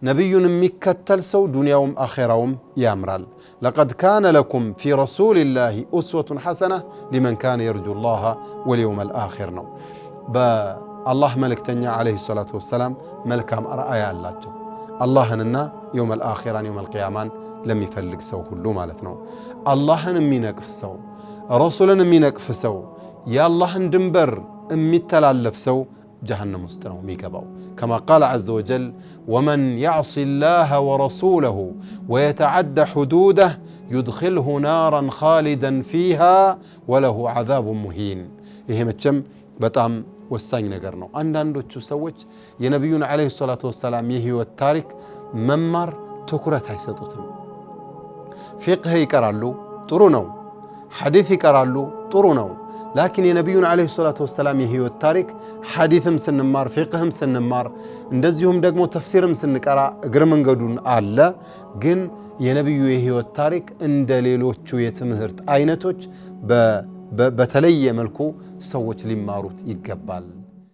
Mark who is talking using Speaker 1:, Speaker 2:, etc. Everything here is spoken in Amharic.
Speaker 1: ነብዩን የሚከተል ሰው ዱንያውም አኺራውም ያምራል። لقد كان لكم في رسول الله أسوة حسنة لمن كان يرجو الله واليوم الآخر ነው በአላህ መልእክተኛ አለይሂ ሰላቱ ወሰላም መልካም አርአያ አላቸው አላህንና يوم الآخر يوم القيامة ለሚፈልግ ሰው ሁሉ ማለት ነው። አላህን የሚነቅፍ ሰው ረሱልን የሚነቅፍ ሰው የአላህን ድንበር የሚተላለፍ ሰው جهنم مستنو ميكباو كما قال عز وجل ومن يعص الله ورسوله ويتعدى حدوده يدخله نارا خالدا فيها وله عذاب مهين ይሄ መቼም በጣም ወሳኝ ነገር ነው። አንዳንዶቹ ሰዎች የነብዩን አለይሂ ሰላቱ ወሰላም የህይወት ታሪክ መማር ትኩረት አይሰጡትም። ፊቅህ ይቀራሉ ጥሩ ነው፣ ሐዲስ ይቀራሉ ጥሩ ነው። لكن የነብዩን አለይሂ ሰላቱ ወሰላም የህይወት ታሪክ ሐዲስም ስንማር ፊቅህም ስንማር እንደዚሁም ደግሞ ተፍሲርም ስንቀራ እግር መንገዱን አለ። ግን የነብዩ የህይወት ታሪክ እንደ ሌሎቹ የትምህርት አይነቶች በተለየ መልኩ ሰዎች ሊማሩት ይገባል።